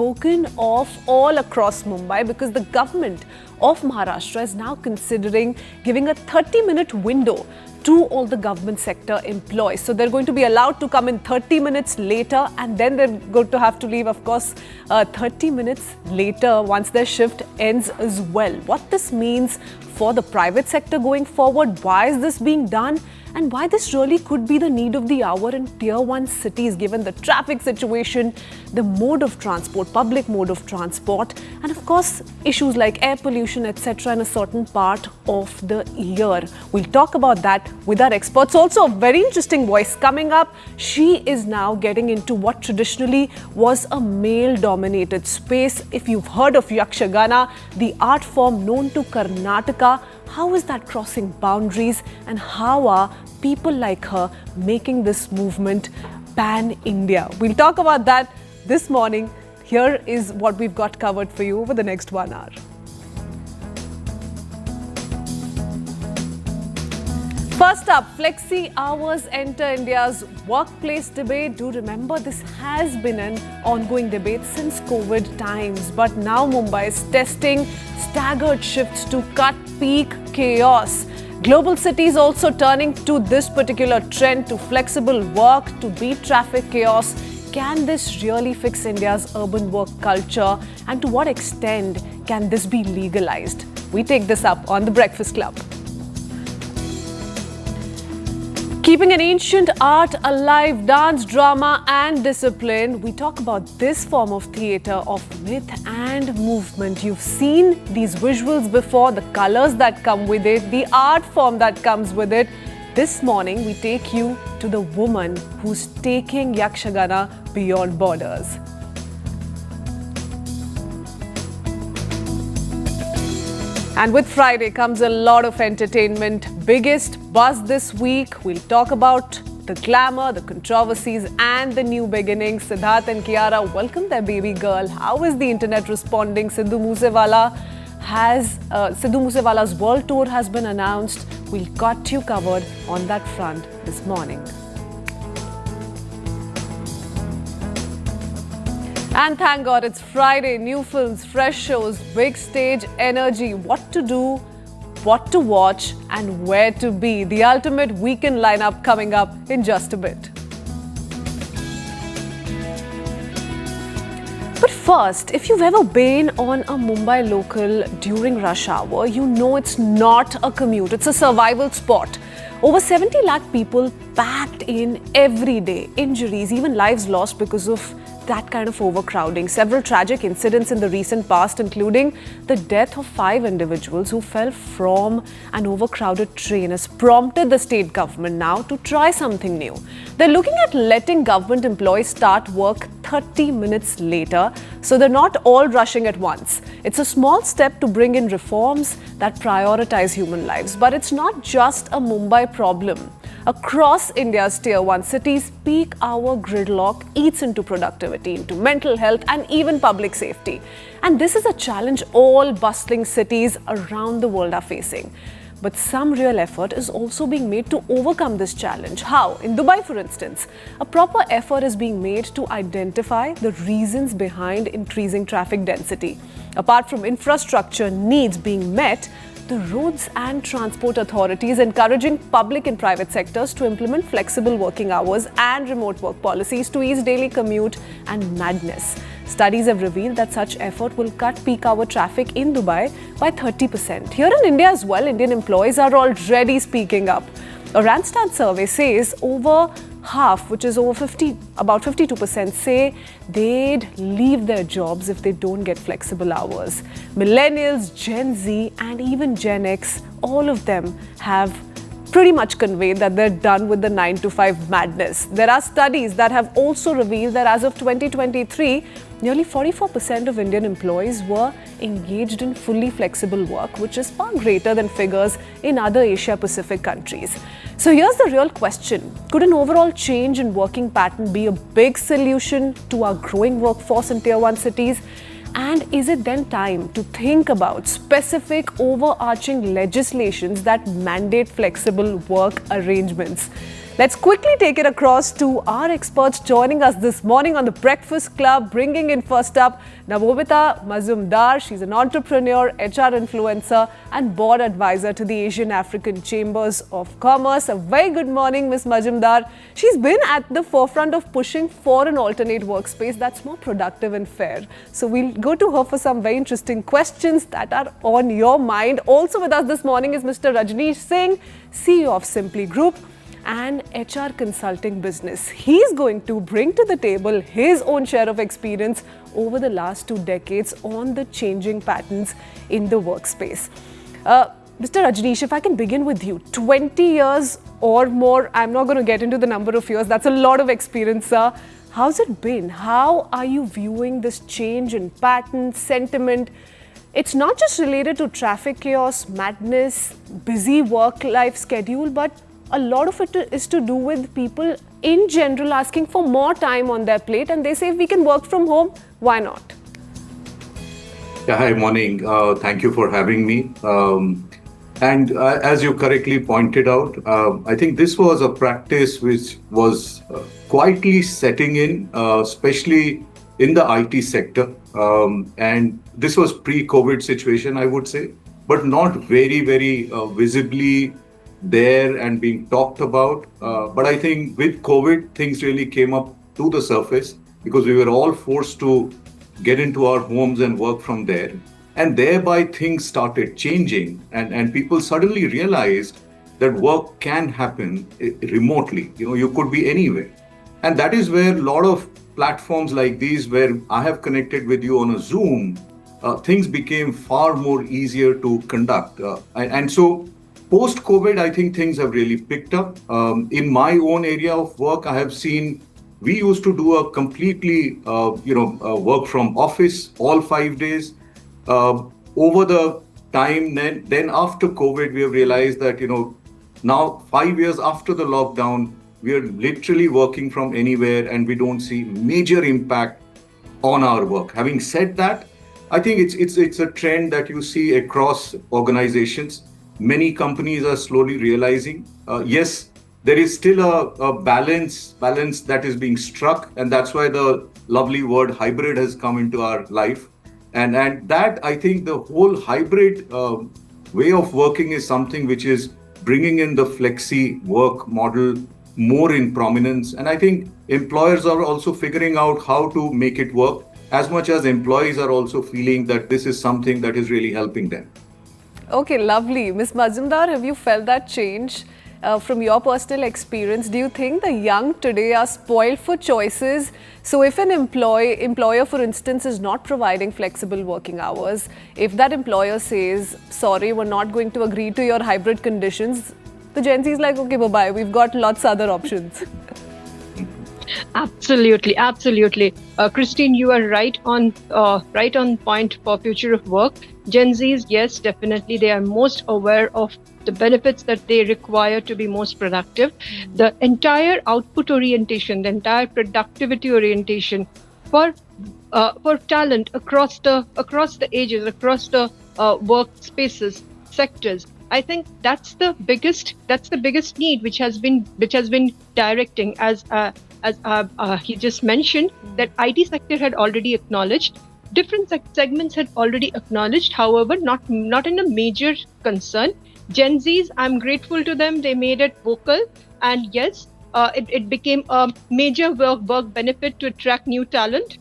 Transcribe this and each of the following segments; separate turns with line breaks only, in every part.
spoken of all across Mumbai because the government of Maharashtra is now considering giving a 30-minute window to all the government sector employees. So they're going to be allowed to come in 30 minutes later, and then they're going to have to leave, of course, 30 minutes later once their shift ends as well. What this means for the private sector going forward, why is this being done, and why this really could be the need of the hour in Tier 1 cities given the traffic situation, the mode of transport, public mode of transport, and of course issues like air pollution, etc. in a certain part of the year. We'll talk about that with our experts. Also, a very interesting voice coming up. She is now getting into what traditionally was a male-dominated space. If you've heard of Yakshagana, the art form known to Karnataka, how is that crossing boundaries, and how are people like her making this movement pan-India? We'll talk about that this morning. Here is what we've got covered for you over the next 1 hour. First up, Flexi-hours enter India's workplace debate. Do remember, this has been an ongoing debate since COVID times. But now Mumbai is testing staggered shifts to cut peak chaos. Global cities also turning to this particular trend to flexible work to beat traffic chaos. Can this really fix India's urban work culture? And to what extent can this be legalized? We take this up on The Breakfast Club. Keeping an ancient art alive, dance, drama and discipline, we talk about this form of theatre of myth and movement. You've seen these visuals before, the colours that come with it, the art form that comes with it. This morning, we take you to the woman who's taking Yakshagana beyond borders. And with Friday comes a lot of entertainment. Biggest buzz this week. We'll talk about the glamour, the controversies and the new beginnings. Siddharth and Kiara welcome their baby girl. How is the internet responding? Sidhu Moosewala's world tour has been announced. We'll got you covered on that front this morning. And thank God it's Friday. New films, fresh shows, big stage energy. What to do, what to watch and where to be. The ultimate weekend lineup coming up in just a bit. But first, if you've ever been on a Mumbai local during rush hour, you know it's not a commute, it's a survival spot. Over 70 lakh people packed in every day. Injuries, even lives lost because of that kind of overcrowding. Several tragic incidents in the recent past, including the death of 5 individuals who fell from an overcrowded train, has prompted the state government now to try something new. They're looking at letting government employees start work 30 minutes later, so they're not all rushing at once. It's a small step to bring in reforms that prioritize human lives. But it's not just a Mumbai problem. Across India's Tier 1 cities, peak hour gridlock eats into productivity, into mental health and even public safety. And this is a challenge all bustling cities around the world are facing. But some real effort is also being made to overcome this challenge. How? In Dubai, for instance, a proper effort is being made to identify the reasons behind increasing traffic density. Apart from infrastructure needs being met, the roads and transport authorities encouraging public and private sectors to implement flexible working hours and remote work policies to ease daily commute and madness. Studies have revealed that such effort will cut peak hour traffic in Dubai by 30%. Here in India as well, Indian employees are already speaking up. A Randstad survey says over half, which is over about 52%, say they'd leave their jobs if they don't get flexible hours. Millennials, Gen Z and even Gen X, all of them have pretty much conveyed that they're done with the 9-to-5 madness. There are studies that have also revealed that as of 2023, nearly 44% of Indian employees were engaged in fully flexible work, which is far greater than figures in other Asia-Pacific countries. So here's the real question. Could an overall change in working pattern be a big solution to our growing workforce in Tier 1 cities? And is it then time to think about specific overarching legislations that mandate flexible work arrangements? Let's quickly take it across to our experts joining us this morning on the Breakfast Club. Bringing in first up Navobita Mazumdar. She's an entrepreneur, HR influencer and board advisor to the Asian African Chambers of Commerce. A very good morning, Ms. Mazumdar. She's been at the forefront of pushing for an alternate workspace that's more productive and fair. So we'll go to her for some very interesting questions that are on your mind. Also with us this morning is Mr. Rajneesh Singh, CEO of Simply Group and HR consulting business. He's going to bring to the table his own share of experience over the last 2 decades on the changing patterns in the workspace. Mr. Rajneesh, if I can begin with you, 20 years or more, I'm not going to get into the number of years, that's a lot of experience, sir. How's it been? How are you viewing this change in pattern, sentiment? It's not just related to traffic chaos, madness, busy work-life schedule, but a lot of it is to do with people in general asking for more time on their plate, and they say if we can work from home, why not?
Yeah, hi, morning. Thank you for having me. And as you correctly pointed out, I think this was a practice which was quietly setting in, especially in the IT sector. And this was pre-COVID situation, I would say, but not very, very visibly there and being talked about. But I think with COVID, things really came up to the surface because we were all forced to get into our homes and work from there. And thereby things started changing and people suddenly realized that work can happen remotely. You could be anywhere. And that is where a lot of platforms like these, where I have connected with you on a Zoom, things became far more easier to conduct. And so post-COVID, I think things have really picked up. In my own area of work, I have seen we used to do a completely, work from office all 5 days. Over the time, then after COVID, we have realized that, now 5 years after the lockdown, we are literally working from anywhere and we don't see major impact on our work. Having said that, I think it's a trend that you see across organizations. Many companies are slowly realizing, yes, there is still a balance that is being struck. And that's why the lovely word hybrid has come into our life. And that, I think the whole hybrid way of working is something which is bringing in the flexi work model more in prominence. And I think employers are also figuring out how to make it work, as much as employees are also feeling that this is something that is really helping them.
Okay, lovely. Ms. Mazumdar, have you felt that change from your personal experience? Do you think the young today are spoiled for choices? So if an employer, for instance, is not providing flexible working hours, if that employer says, sorry, we're not going to agree to your hybrid conditions, the Gen Z is like, okay, bye-bye, we've got lots of other options.
Absolutely. Christine, you are right on point for future of work. Gen Zs, yes, definitely, they are most aware of the benefits that they require to be most productive. The entire output orientation, the entire productivity orientation for talent across the ages, across the workspaces, sectors. I think that's the biggest need which has been directing, as he just mentioned, that IT sector had already acknowledged, different segments had already acknowledged, however, not in a major concern. Gen Zs, I'm grateful to them, they made it vocal, and yes, it became a major work benefit to attract new talent.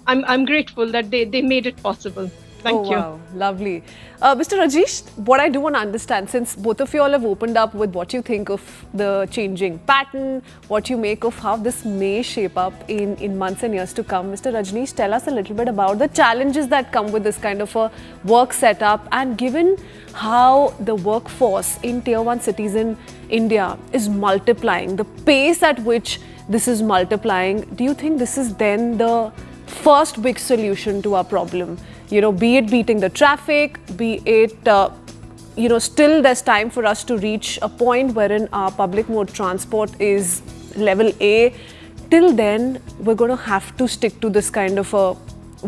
I'm grateful that they made it possible. Thank you.
Wow, lovely. Mr. Rajesh, what I do want to understand, since both of you all have opened up with what you think of the changing pattern, what you make of how this may shape up in months and years to come. Mr. Rajneesh, tell us a little bit about the challenges that come with this kind of a work setup, and given how the workforce in Tier 1 cities in India is multiplying, the pace at which this is multiplying, do you think this is then the first big solution to our problem? Be it beating the traffic, be it, still there's time for us to reach a point wherein our public mode transport is level A. Till then, we're going to have to stick to this kind of a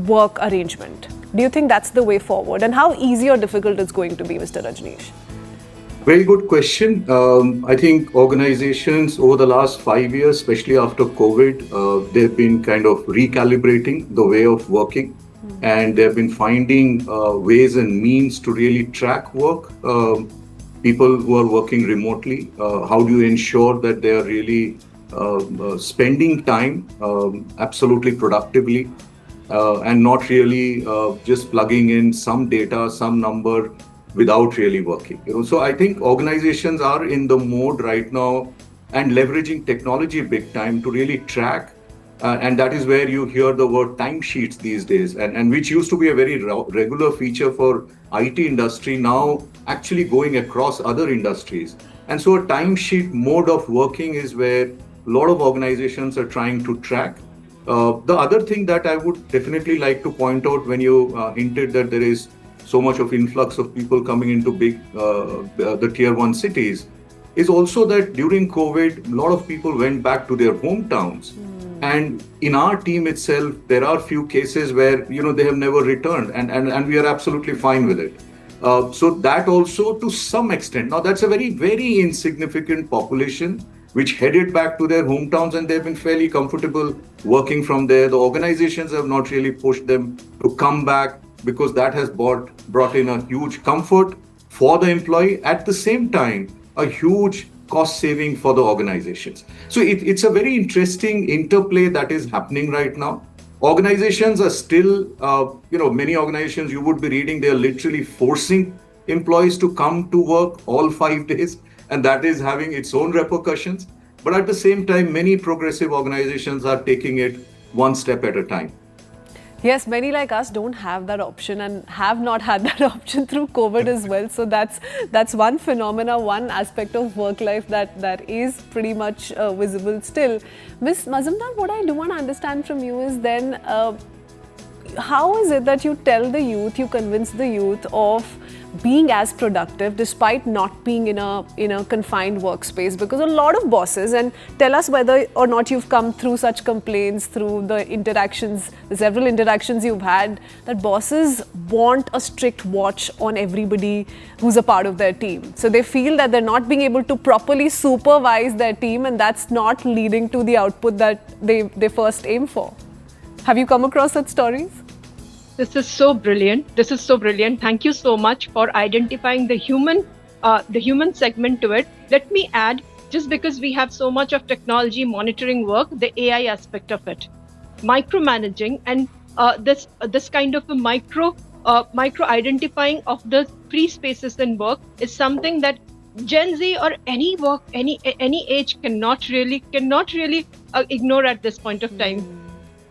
work arrangement. Do you think that's the way forward? And how easy or difficult it's going to be, Mr. Rajneesh?
Very good question. I think organizations over the last 5 years, especially after COVID, they've been kind of recalibrating the way of working, and they've been finding ways and means to really track work. People who are working remotely, how do you ensure that they are really spending time absolutely productively, and not really just plugging in some data, some number without really working. So I think organizations are in the mode right now and leveraging technology big time to really track. And that is where you hear the word timesheets these days, and which used to be a very regular feature for IT industry, now actually going across other industries. And so a timesheet mode of working is where a lot of organizations are trying to track. The other thing that I would definitely like to point out, when you hinted that there is so much of influx of people coming into the tier one cities, is also that during COVID, a lot of people went back to their hometowns. And in our team itself, there are few cases where, they have never returned, and we are absolutely fine with it. So that also, to some extent, now that's a very, very insignificant population which headed back to their hometowns, and they've been fairly comfortable working from there. The organizations have not really pushed them to come back, because that has brought in a huge comfort for the employee. At the same time, a huge cost saving for the organizations. So it's a very interesting interplay that is happening right now. Organizations are still, many organizations you would be reading, they are literally forcing employees to come to work all 5 days, and that is having its own repercussions. But at the same time, many progressive organizations are taking it one step at a time.
Yes, many like us don't have that option and have not had that option through COVID as well. So that's one phenomena, one aspect of work life that is pretty much visible still. Ms. Mazumdar, what I do want to understand from you is then, how is it that you tell the youth, you convince the youth of being as productive despite not being in a confined workspace? Because a lot of bosses, and tell us whether or not you've come through such complaints through the interactions, the several interactions you've had, that bosses want a strict watch on everybody who's a part of their team. So they feel that they're not being able to properly supervise their team, and that's not leading to the output that they first aim for. Have you come across such stories?
This is so brilliant. Thank you so much for identifying the human segment to it. Let me add, just because we have so much of technology monitoring work, the AI aspect of it, micromanaging, and this kind of a micro identifying of the free spaces in work is something that Gen Z or any age cannot really ignore at this point of time.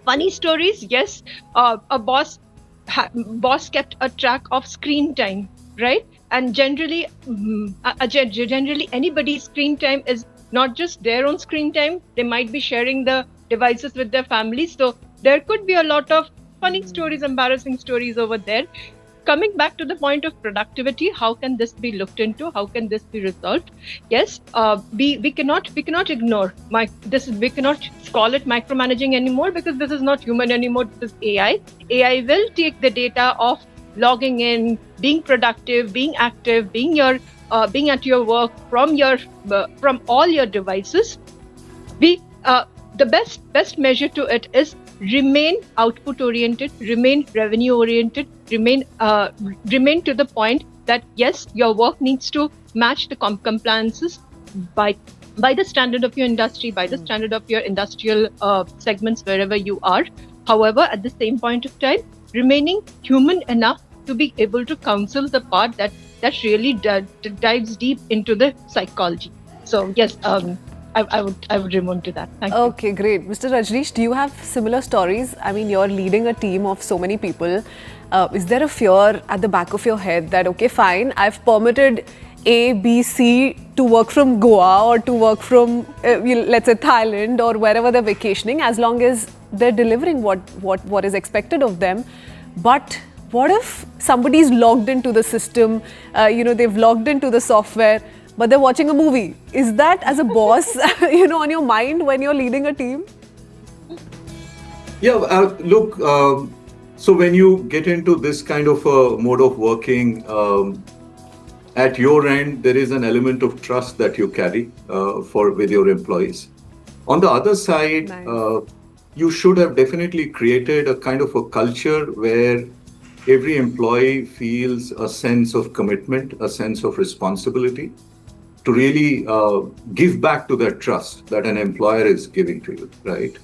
Funny stories, yes. A boss kept a track of screen time, right? And generally anybody's screen time is not just their own screen time. They might be sharing the devices with their families. So there could be a lot of funny stories, embarrassing stories over there. Coming back to the point of productivity, how can this be looked into? How can this be resolved? Yes, we cannot ignore we cannot call it micromanaging anymore, because this is not human anymore. This is AI. AI will take the data of logging in, being productive, being active, being at your work from all your devices. The best measure to it is remain output oriented, remain revenue oriented, remain to the point that yes, your work needs to match the compliances by the standard of your industry, by the standard of your industrial segments wherever you are. However, at the same point of time, remaining human enough to be able to counsel the part that really dives deep into the psychology. So yes, I would remind to that. Thank you.
Okay, great. Mr. Rajneesh, do you have similar stories? I mean, you're leading a team of so many people. Is there a fear at the back of your head that, okay, fine, I've permitted A, B, C to work from Goa or to work from, let's say, Thailand or wherever they're vacationing, as long as they're delivering what is expected of them. But what if somebody's logged into the system, they've logged into the software, but they're watching a movie? Is that, as a boss, on your mind when you're leading a team?
Yeah, look, so when you get into this kind of a mode of working, at your end, there is an element of trust that you carry with your employees. On the other side,
Nice.
you should have definitely created a kind of a culture where every employee feels a sense of commitment, a sense of responsibility to really give back to that trust that an employer is giving to you, right?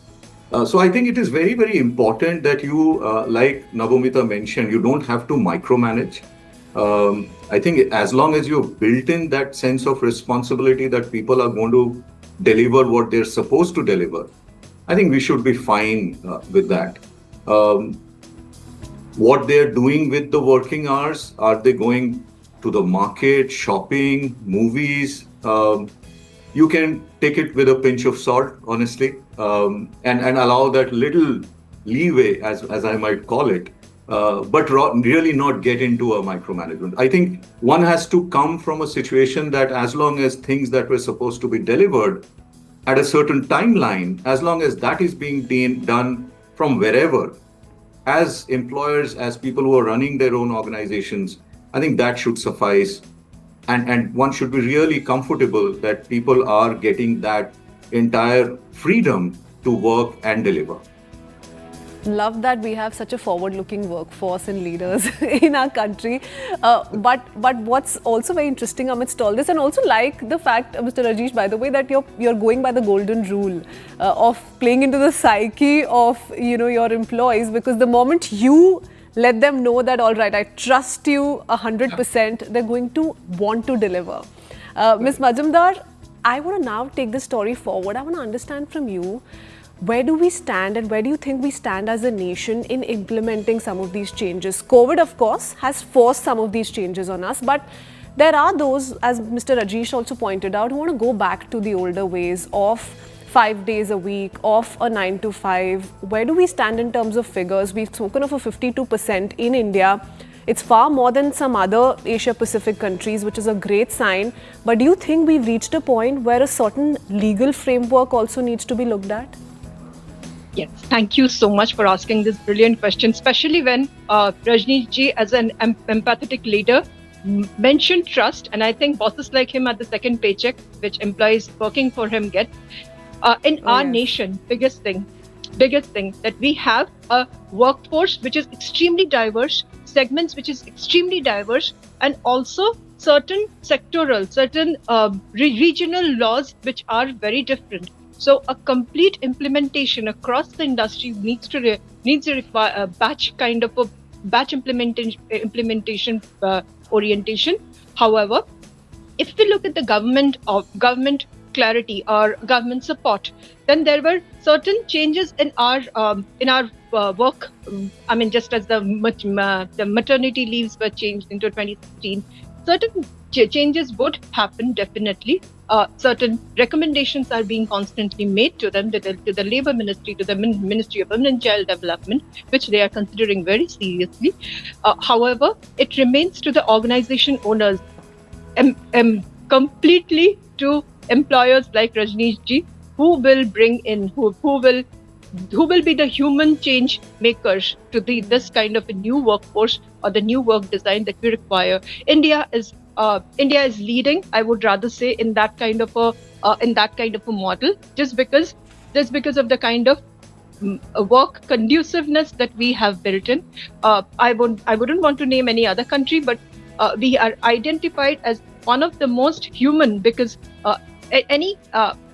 So I think it is very, very important that you, like Navamita mentioned, you don't have to micromanage. I think as long as you've built in that sense of responsibility that people are going to deliver what they're supposed to deliver, I think we should be fine with that. Um, what they're doing with the working hours, are they going to the market, shopping, movies? You can take it with a pinch of salt, honestly, and allow that little leeway, as I might call it, but really not get into a micromanagement. I think one has to come from a situation that as long as things that were supposed to be delivered at a certain timeline, as long as that is being done from wherever, as employers, as people who are running their own organizations, I think that should suffice. And one should be really comfortable that people are getting that entire freedom to work and deliver.
Love that we have such a forward-looking workforce and leaders in our country. But what's also very interesting amidst all this, and also like the fact, Mr. Rajesh, by the way, that you're going by the golden rule of playing into the psyche of your employees, because the moment you let them know that all right, I trust you 100%, they're going to want to deliver. Ms. Majumdar, I want to now take this story forward. I want to understand from you, where do we stand and where do you think we stand as a nation in implementing some of these changes? COVID, of course, has forced some of these changes on us, but there are those, as Mr. Rajesh also pointed out, who want to go back to the older ways of 5 days a week, of a 9 to 5. Where do we stand in terms of figures? We've spoken of a 52% in India. It's far more than some other Asia Pacific countries, which is a great sign. But do you think we've reached a point where a certain legal framework also needs to be looked at?
Yes, thank you so much for asking this brilliant question, especially when Rajneesh ji, as an empathetic leader, mentioned trust. And I think bosses like him at the second paycheck, which employees working for him get. In our nation, biggest thing that we have a workforce which is extremely diverse, segments which is extremely diverse, and also certain sectoral, certain regional laws which are very different. So a complete implementation across the industry needs to require a batch implementation orientation. However, if we look at the government clarity or government support, then there were certain changes in our work. I mean, just as the maternity leaves were changed into 2016, certain changes would happen definitely. Certain recommendations are being constantly made to them, to the Labour Ministry, to the Ministry of Women and Child Development, which they are considering very seriously. However, it remains to the organization owners, completely to employers like Rajneesh ji, who will bring in, who will be the human change makers to this kind of a new workforce or the new work design that we require. India is leading, I would rather say, in that kind of a model, just because of the kind of work conduciveness that we have built in. I wouldn't want to name any other country, but we are identified as one of the most human, because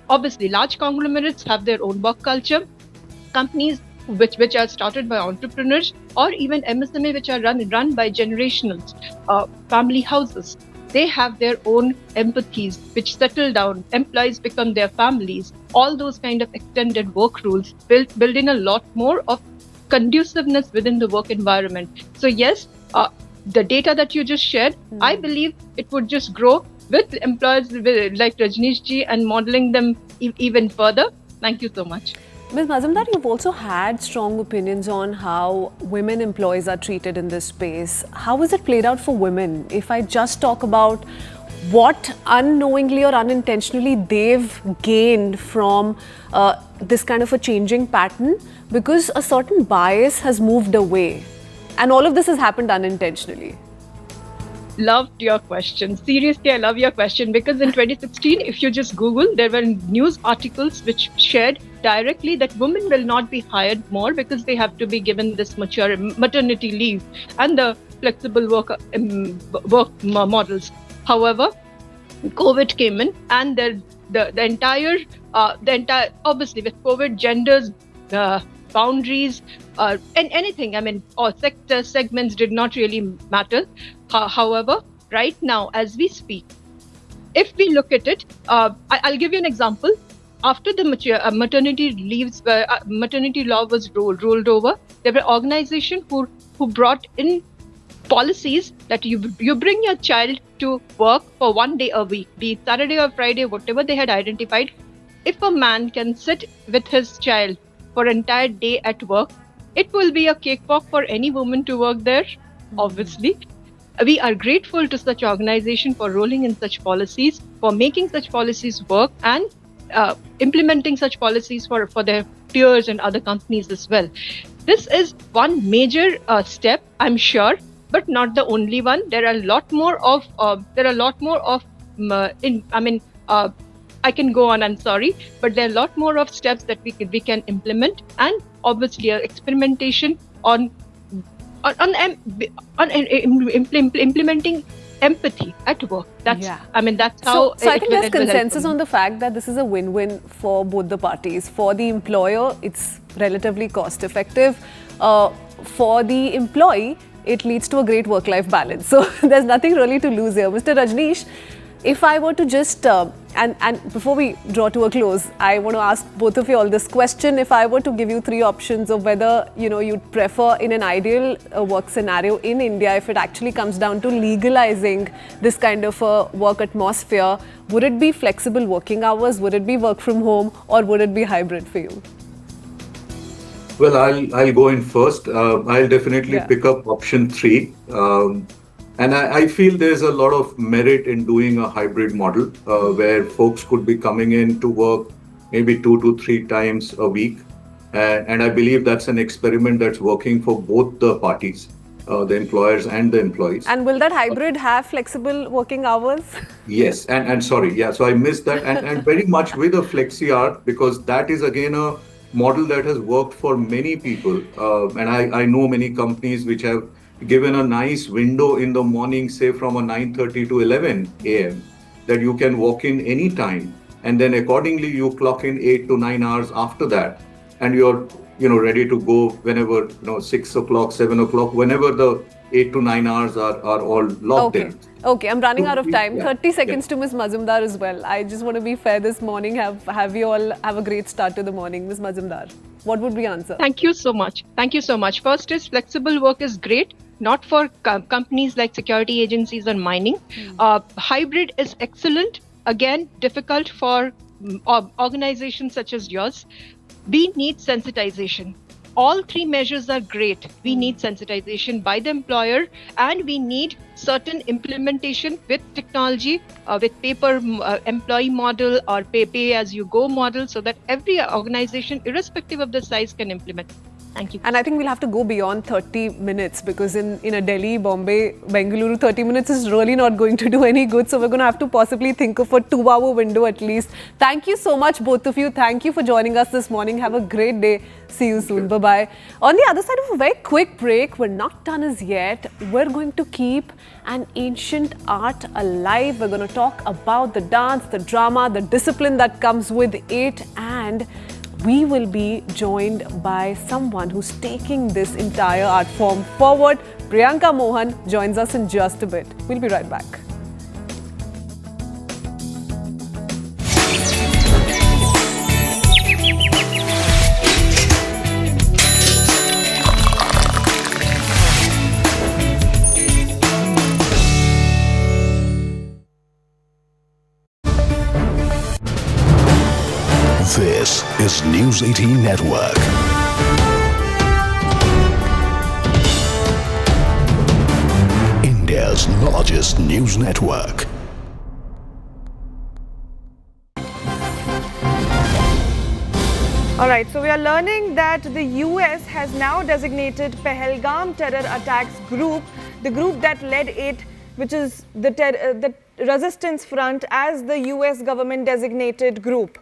obviously large conglomerates have their own work culture. Companies which are started by entrepreneurs, or even MSME which are run by generationals, family houses, they have their own empathies which settle down. Employees become their families. All those kind of extended work rules build in a lot more of conduciveness within the work environment. So yes, the data that you just shared, I believe it would just grow with employers like Rajneesh ji and modeling them even further. Thank you so much.
Ms. Majumdar, you've also had strong opinions on how women employees are treated in this space. How is it played out for women? If I just talk about what unknowingly or unintentionally they've gained from this kind of a changing pattern, because a certain bias has moved away. And all of this has happened unintentionally.
Loved your question. Seriously, I love your question because in 2016, if you just Google, there were news articles which shared directly that women will not be hired more because they have to be given this maternity leave and the flexible work models. However, COVID came in, and the entire obviously with COVID, genders, boundaries, and anything. I mean, or sector segments did not really matter. However, right now, as we speak, if we look at it, I'll give you an example. After the maternity leaves, maternity law was rolled over, there were organizations who brought in policies that you bring your child to work for 1 day a week, be it Saturday or Friday, whatever they had identified. If a man can sit with his child for an entire day at work, it will be a cakewalk for any woman to work there, obviously. We are grateful to such organization for rolling in such policies, for making such policies work, and implementing such policies for their peers and other companies as well. This is one major step, I'm sure, but not the only one. There are a lot more of. I can go on. I'm sorry, but there are a lot more of steps that we can implement, and obviously, experimentation on implementing empathy at work. That's how.
So I think there's consensus on the fact that this is a win-win for both the parties. For the employer, it's relatively cost-effective. For the employee, it leads to a great work-life balance. So there's nothing really to lose here. Mr. Rajneesh, if I were to just, and before we draw to a close, I want to ask both of you all this question. If I were to give you three options of whether, you'd prefer in an ideal work scenario in India, if it actually comes down to legalizing this kind of a work atmosphere, would it be flexible working hours? Would it be work from home? Or would it be hybrid for you?
Well, I'll go in first. I'll definitely pick up option 3. And I feel there's a lot of merit in doing a hybrid model where folks could be coming in to work maybe 2 to 3 times a week. And I believe that's an experiment that's working for both the parties, the employers and the employees.
And will that hybrid have flexible working hours?
Yes. And sorry. Yeah. So I missed that. And very much with a flexi-hour, because that is again a model that has worked for many people. And I know many companies which have given a nice window in the morning, say from a 9:30 to 11 a.m. that you can walk in any time, and then accordingly you clock in 8 to 9 hours after that, and you're ready to go whenever 6 o'clock, 7 o'clock, whenever the 8 to 9 hours are all locked in.
Okay, I'm running out of time. 30 seconds to Ms. Mazumdar as well. I just want to be fair this morning. Have you all have a great start to the morning. Ms. Mazumdar, what would be your answer?
Thank you so much. First is flexible work is great, not for companies like security agencies or mining. Hybrid is excellent. Again, difficult for organizations such as yours. We need sensitization. All 3 measures are great. We need sensitization by the employer, and we need certain implementation with technology, with paper employee model or pay as you go model, so that every organization, irrespective of the size, can implement. Thank you.
And I think we'll have to go beyond 30 minutes because in a Delhi, Bombay, Bengaluru, 30 minutes is really not going to do any good. So we're going to have to possibly think of a 2-hour window at least. Thank you so much, both of you. Thank you for joining us this morning. Have a great day. See you soon. Bye-bye. On the other side of a very quick break, we're not done as yet. We're going to keep an ancient art alive. We're going to talk about the dance, the drama, the discipline that comes with it, and we will be joined by someone who's taking this entire art form forward. Priyanka Mohan joins us in just a bit. We'll be right back.
This is News 18 Network. India's largest news network.
All right, so we are learning that the US has now designated Pahalgam terror attacks group, the group that led it, which is the resistance front, as the US government designated group.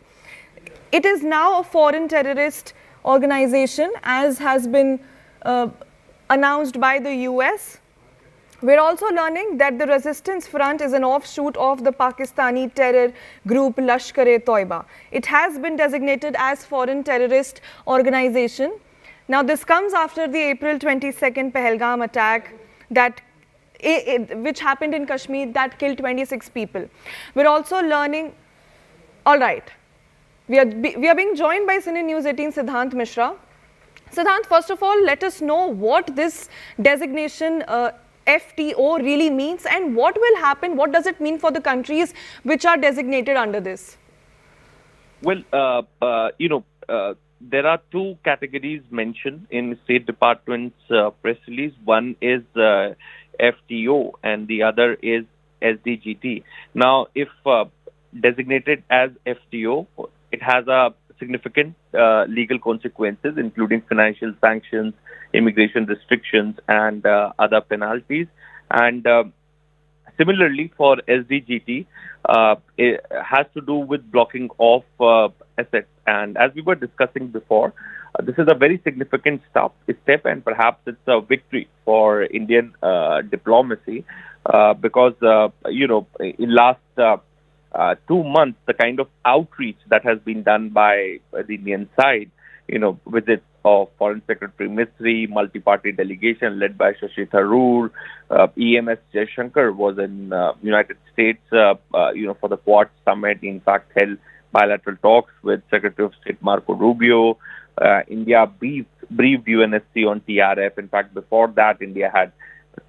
It is now a foreign terrorist organization, as has been announced by the US. We're also learning that the resistance front is an offshoot of the Pakistani terror group Lashkar-e-Toiba. It has been designated as foreign terrorist organization. Now this comes after the April 22nd Pahalgam attack which happened in Kashmir that killed 26 people. We're also learning, all right, we are being joined by Senior News 18 Siddhant Mishra. Siddhant, first of all, let us know what this designation FTO really means and what will happen, what does it mean for the countries which are designated under this?
Well, there are two categories mentioned in State Department's press release. One is FTO and the other is SDGT. Now, if designated as FTO, it has a significant legal consequences, including financial sanctions, immigration restrictions, and other penalties. And similarly, for SDGT, it has to do with blocking of assets. And as we were discussing before, this is a very significant step, and perhaps it's a victory for Indian diplomacy because, in last 2 months, the kind of outreach that has been done by the Indian side, visits of Foreign Secretary Misri, multi-party delegation led by Shashi Tharoor, EMS Jaishankar was in United States, for the Quad Summit. In fact, held bilateral talks with Secretary of State Marco Rubio. India briefed UNSC on TRF. In fact, before that, India had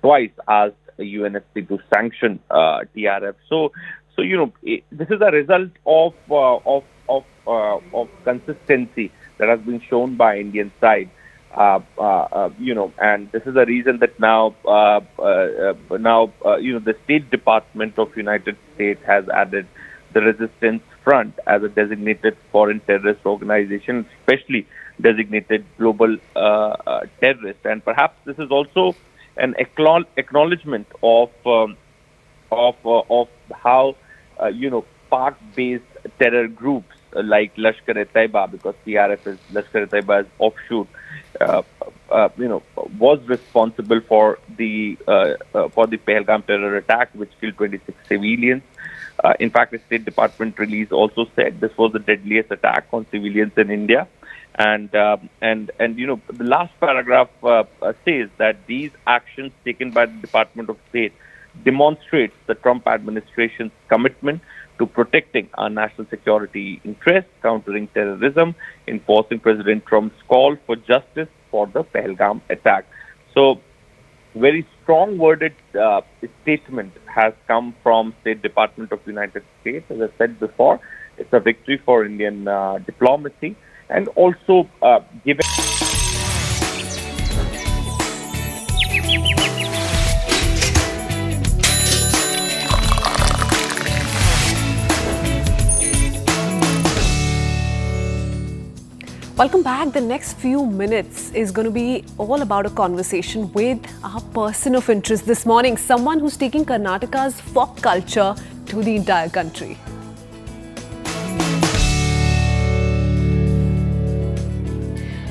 twice asked UNSC to sanction TRF. So this is a result of consistency that has been shown by Indian side, and this is the reason that now, the State Department of United States has added the Resistance Front as a designated foreign terrorist organization, especially designated global terrorist, and perhaps this is also an acknowledgement of how Pak-based terror groups like Lashkar-e-Taiba, because TRF is Lashkar-e-Taiba's offshoot, was responsible for the Pahalgam terror attack, which killed 26 civilians. In fact, the State Department release also said this was the deadliest attack on civilians in India. And the last paragraph says that these actions taken by the Department of State demonstrates the Trump administration's commitment to protecting our national security interests, countering terrorism, enforcing President Trump's call for justice for the Pahalgam attack. So, very strong-worded statement has come from State Department of United States. As I said before, it's a victory for Indian diplomacy, and also given.
Welcome back. The next few minutes is going to be all about a conversation with our person of interest this morning, someone who's taking Karnataka's folk culture to the entire country.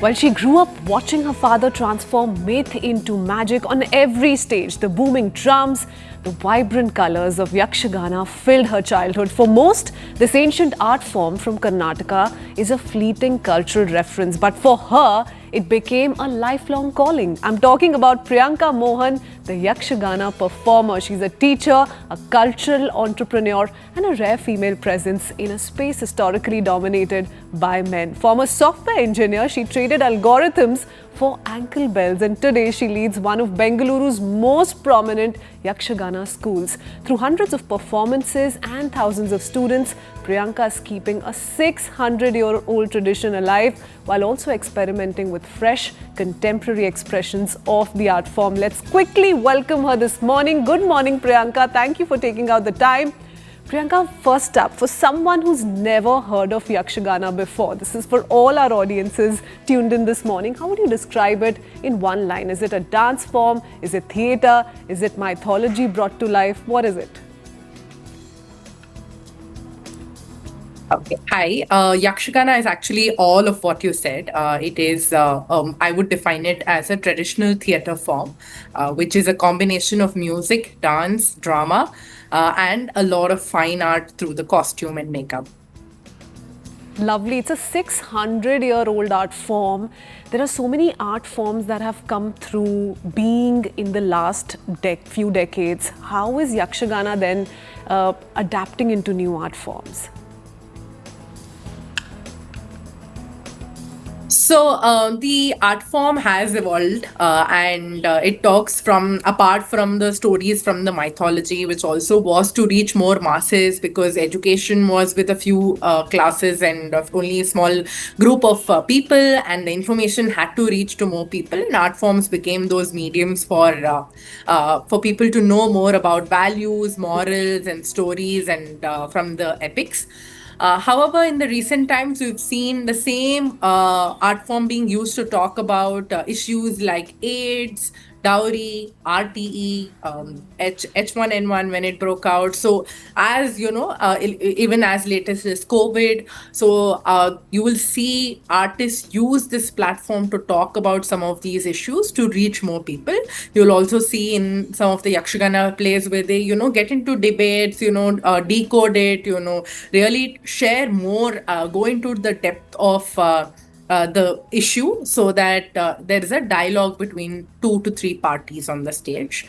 Well, she grew up watching her father transform myth into magic on every stage. The booming drums, the vibrant colors of Yakshagana filled her childhood. For most, this ancient art form from Karnataka is a fleeting cultural reference, but for her, it became a lifelong calling. I'm talking about Priyanka Mohan, the Yakshagana performer. She's a teacher, a cultural entrepreneur, and a rare female presence in a space historically dominated by men. Former software engineer, she traded algorithms for ankle bells, and today she leads one of Bengaluru's most prominent Yakshagana schools. Through hundreds of performances and thousands of students, Priyanka is keeping a 600-year-old tradition alive while also experimenting with fresh, contemporary expressions of the art form. Let's quickly welcome her this morning. Good morning, Priyanka. Thank you for taking out the time. Priyanka, first up, for someone who's never heard of Yakshagana before, this is for all our audiences tuned in this morning, how would you describe it in one line? Is it a dance form? Is it theatre? Is it mythology brought to life? What is it?
Okay. Hi. Yakshagana is actually all of what you said. It is, I would define it as a traditional theatre form, which is a combination of music, dance, drama, and a lot of fine art through the costume and makeup.
Lovely. It's a 600-year-old art form. There are so many art forms that have come through being in the last few decades. How is Yakshagana then adapting into new art forms?
So the art form has evolved, and it talks apart from the stories from the mythology, which also was to reach more masses because education was with a few classes and only a small group of people, and the information had to reach to more people. And art forms became those mediums for people to know more about values, morals, and stories, and from the epics. However, in the recent times, we've seen the same art form being used to talk about issues like AIDS, dowry, RTE, H1N1 when it broke out. So, as you know, even as latest as COVID, so you will see artists use this platform to talk about some of these issues to reach more people. You'll also see in some of the Yakshagana plays where they, get into debates, decode it, really share more, go into the depth of the issue so that there is a dialogue between 2 to 3 parties on the stage.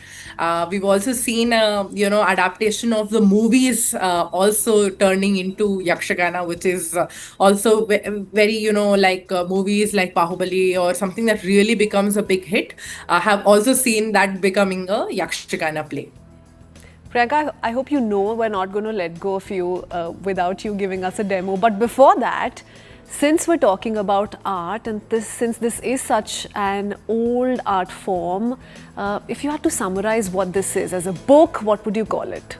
We've also seen, adaptation of the movies also turning into Yakshagana, which is also very, like movies like Bahubali or something that really becomes a big hit. Have also seen that becoming a Yakshagana play.
Priyanka, I hope you know we're not going to let go of you without you giving us a demo. But before that, since we're talking about art and since this is such an old art form, if you had to summarize what this is as a book, what would you call it?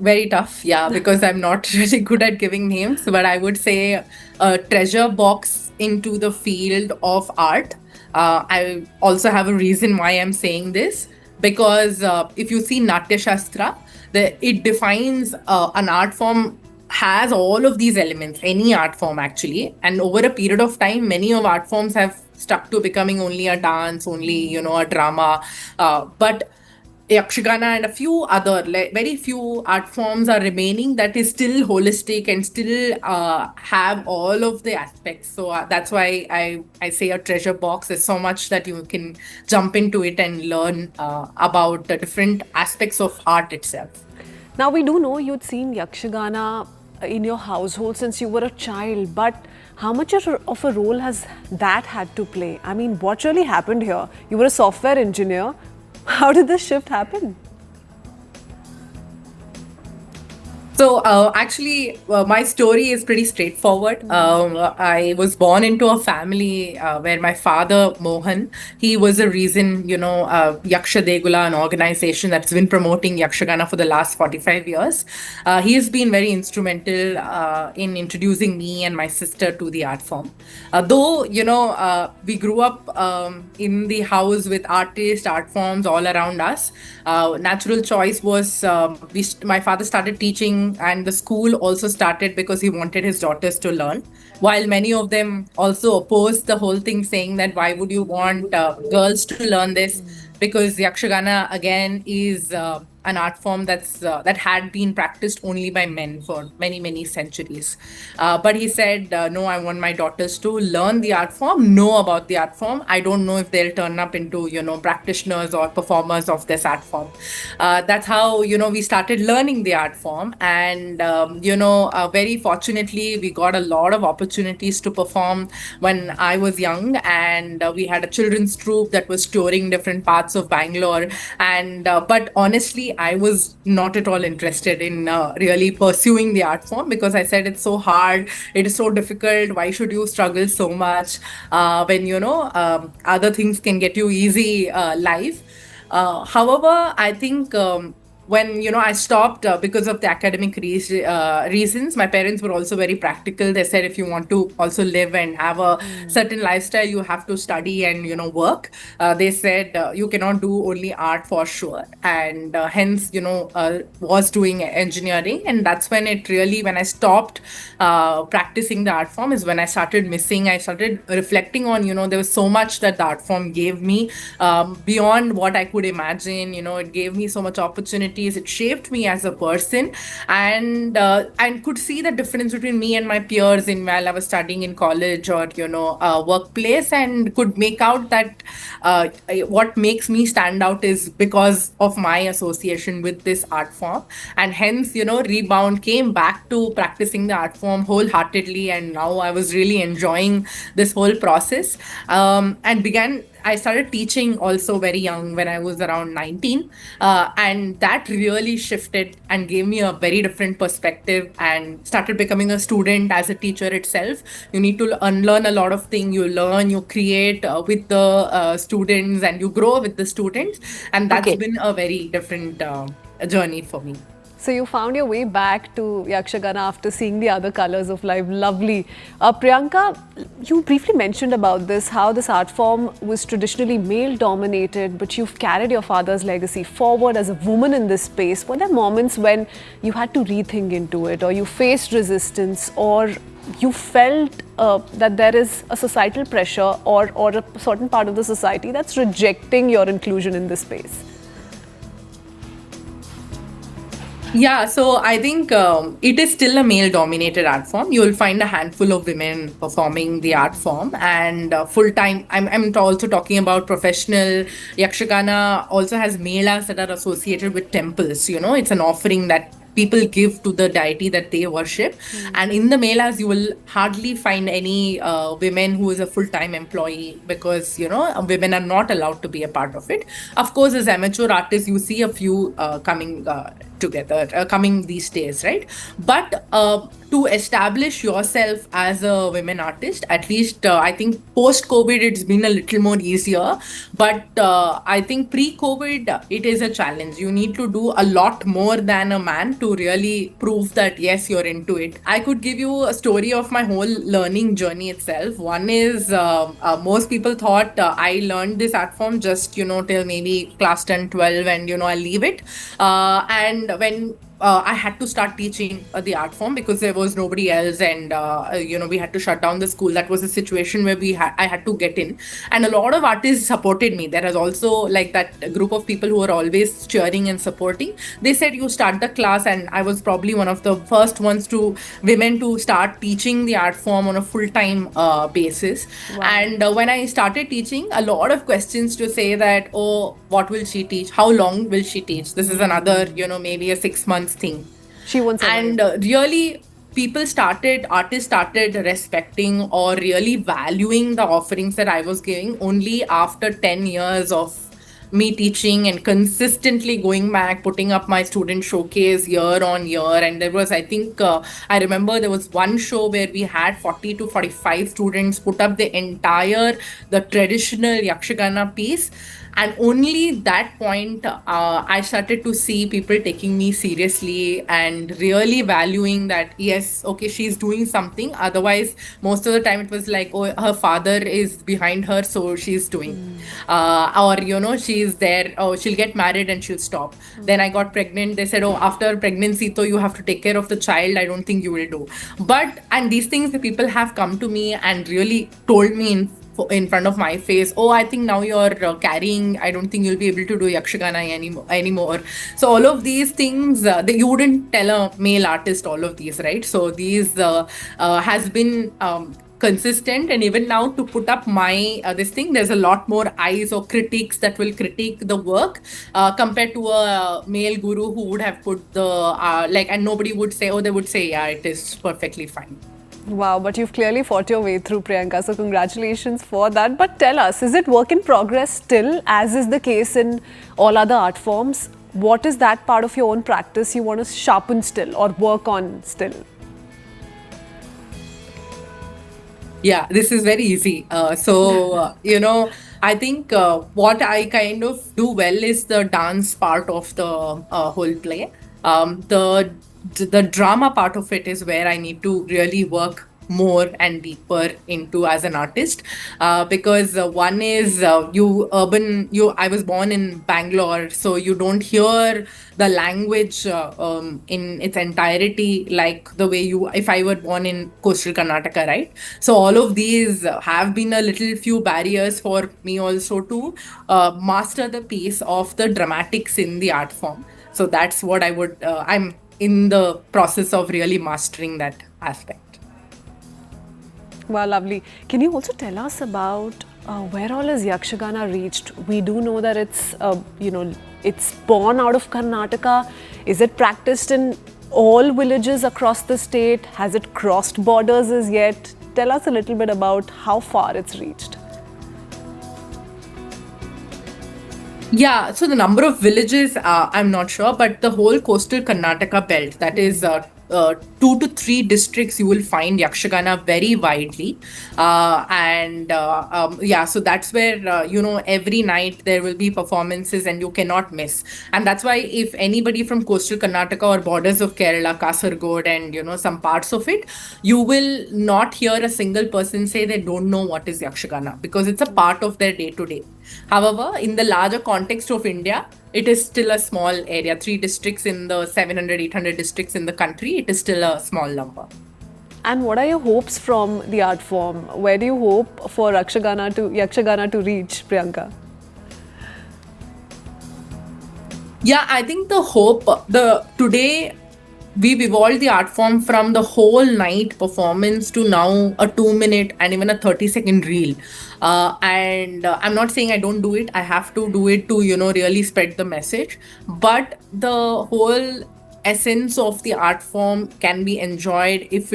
Very tough, yeah, because I'm not really good at giving names, but I would say a treasure box into the field of art. I also have a reason why I'm saying this, because if you see Natya Shastra, it defines an art form has all of these elements, any art form actually. And over a period of time, many of art forms have stuck to becoming only a dance, only, a drama. But Yakshagana and a few other, very few art forms are remaining that is still holistic and still have all of the aspects. So that's why I say a treasure box. There's so much that you can jump into it and learn about the different aspects of art itself.
Now, we do know you'd seen Yakshagana in your household since you were a child, but how much of a role has that had to play? I mean, what really happened here? You were a software engineer. How did this shift happen?
So actually, my story is pretty straightforward. I was born into a family where my father, Mohan, he was the reason, Yaksha Degula, an organization that's been promoting Yakshagana for the last 45 years. He has been very instrumental in introducing me and my sister to the art form. Though, we grew up in the house with artists, art forms all around us. Natural choice was my father started teaching, and the school also started because he wanted his daughters to learn, while many of them also opposed the whole thing, saying that why would you want girls to learn this, because Yakshagana again is an art form that had been practiced only by men for many centuries. But he said, no, I want my daughters to learn the art form, know about the art form. I don't know if they'll turn up into, practitioners or performers of this art form. That's how, we started learning the art form. And, very fortunately, we got a lot of opportunities to perform when I was young. And we had a children's troupe that was touring different parts of Bangalore. And, but honestly, I was not at all interested in really pursuing the art form, because I said it's so hard, it is so difficult. Why should you struggle so much when other things can get you easy life? However, I think when I stopped because of the academic reasons, my parents were also very practical. They said if you want to also live and have a certain lifestyle, you have to study and work. They said you cannot do only art for sure, and hence was doing engineering. And that's when when I stopped practicing the art form is when I started missing. I started reflecting on there was so much that the art form gave me beyond what I could imagine. It gave me so much opportunities. It shaped me as a person, and could see the difference between me and my peers in while I was studying in college or workplace, and could make out that what makes me stand out is because of my association with this art form. And hence rebound, came back to practicing the art form wholeheartedly, and now I was really enjoying this whole process, and I started teaching also very young when I was around 19. And that really shifted and gave me a very different perspective, and started becoming a student as a teacher itself. You need to unlearn a lot of things. You learn, you create with the students, and you grow with the students. And that's been a very different journey for me.
So you found your way back to Yakshagana after seeing the other colors of life. Lovely. Priyanka, you briefly mentioned about this, how this art form was traditionally male-dominated, but you've carried your father's legacy forward as a woman in this space. Were there moments when you had to rethink into it, or you faced resistance, or you felt that there is a societal pressure or a certain part of the society that's rejecting your inclusion in this space?
Yeah, so I think it is still a male-dominated art form. You will find a handful of women performing the art form, and full-time. I'm also talking about professional. Yakshagana also has melas that are associated with temples. It's an offering that people give to the deity that they worship. And in the melas, you will hardly find any women who is a full-time employee, because women are not allowed to be a part of it. Of course, as amateur artists, you see a few coming these days, right? But to establish yourself as a women artist, at least I think post-COVID it's been a little more easier, but I think pre-COVID it is a challenge. You need to do a lot more than a man to really prove that yes, you're into it. I could give you a story of my whole learning journey itself. One is most people thought I learned this art form just till maybe class 10, 12, and I leave it, and when I had to start teaching the art form because there was nobody else, and we had to shut down the school. That was a situation where I had to get in, and a lot of artists supported me. There was also like that group of people who were always cheering and supporting. They said you start the class, and I was probably one of the first women to start teaching the art form on a full-time basis. Wow. And when I started teaching, a lot of questions to say that, oh, what will she teach? How long will she teach? This is another, maybe a 6 months thing.
She wants
and really artists started respecting or really valuing the offerings that I was giving only after 10 years of me teaching and consistently going back, putting up my student showcase year on year. And there was, I think, I remember there was one show where we had 40 to 45 students put up the traditional Yakshagana piece. And only that point, I started to see people taking me seriously and really valuing that, yes, okay, she's doing something. Otherwise, most of the time it was like, oh, her father is behind her, so she's doing. Or, she's there, oh, she'll get married and she'll stop. Then I got pregnant. They said, oh, after pregnancy, so you have to take care of the child. I don't think you will do. And these things, the people have come to me and really told me in front of my face, oh, I think now you're carrying, I don't think you'll be able to do Yakshagana anymore. So all of these things, you wouldn't tell a male artist all of these, right? So these has been consistent, and even now to put up my this thing, there's a lot more eyes or critics that will critique the work compared to a male guru who would have put the and nobody would say, oh, they would say, yeah, it is perfectly fine.
Wow, but you've clearly fought your way through, Priyanka, so congratulations for that. But tell us, is it work in progress still, as is the case in all other art forms? What is that part of your own practice you want to sharpen still or work on still?
Yeah, this is very easy. I think what I kind of do well is the dance part of the whole play. The drama part of it is where I need to really work more and deeper into as an artist, because one is you I was born in Bangalore, so you don't hear the language in its entirety like the way you if I were born in coastal Karnataka, right? So all of these have been a little few barriers for me also to master the piece of the dramatics in the art form. So that's what I'm in the process of really mastering that aspect.
Wow, lovely. Can you also tell us about where all is Yakshagana reached? We do know that it's born out of Karnataka. Is it practiced in all villages across the state? Has it crossed borders as yet? Tell us a little bit about how far it's reached.
Yeah, so the number of villages, I'm not sure, but the whole coastal Karnataka belt, that is 2 to 3 districts, you will find Yakshagana very widely. So that's where, every night there will be performances and you cannot miss. And that's why if anybody from coastal Karnataka or borders of Kerala, Kasargod, and, some parts of it, you will not hear a single person say they don't know what is Yakshagana, because it's a part of their day to day. However, in the larger context of India, it is still a small area. 3 districts in the 700, 800 districts in the country, it is still a small number.
And what are your hopes from the art form? Where do you hope for Yakshagana to reach, Priyanka?
Yeah, I think today we've evolved the art form from the whole night performance to now a 2 minute and even a 30-second reel. I'm not saying I don't do it. I have to do it to, really spread the message. But the whole essence of the art form can be enjoyed if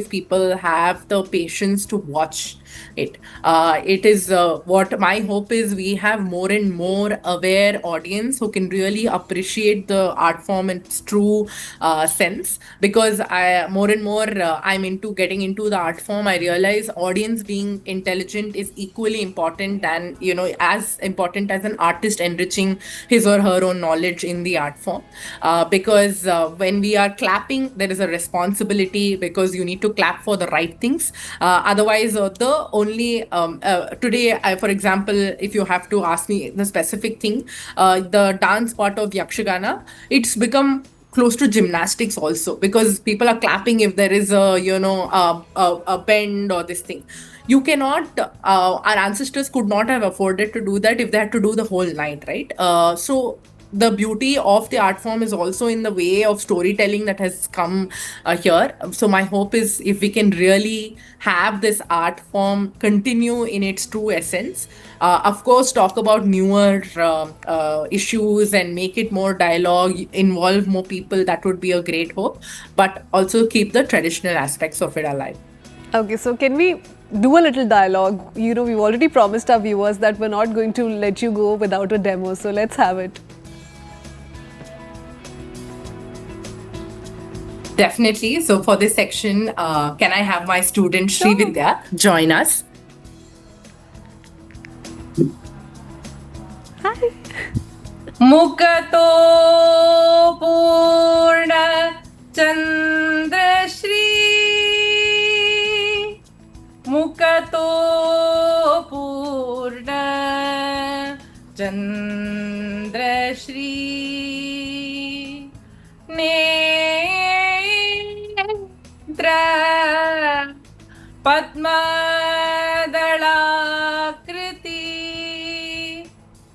people have the patience to watch it. It is what my hope is. We have more and more aware audience who can really appreciate the art form in its true sense. Because more and more I'm into getting into the art form, I realize audience being intelligent is equally important than, as important as an artist enriching his or her own knowledge in the art form. Because when we are clapping, there is a responsibility, because you need to clap for the right things. Otherwise, the only today, for example, if you have to ask me the specific thing, the dance part of Yakshagana, it's become close to gymnastics also, because people are clapping if there is a bend or this thing. You cannot, our ancestors could not have afforded to do that if they had to do the whole night, right? So the beauty of the art form is also in the way of storytelling that has come here. So my hope is, if we can really have this art form continue in its true essence, of course talk about newer issues and make it more dialogue, involve more people, that would be a great hope, but also keep the traditional aspects of it alive.
Okay, so can we do a little dialogue? We've already promised our viewers that we're not going to let you go without a demo, so let's have it.
Definitely. So for this section, can I have my student Sri Vidya join us?
Hi.
Mukato Purna Chandra Shri, Mukato Purna Chandra Shri, Netra Padmadalakriti,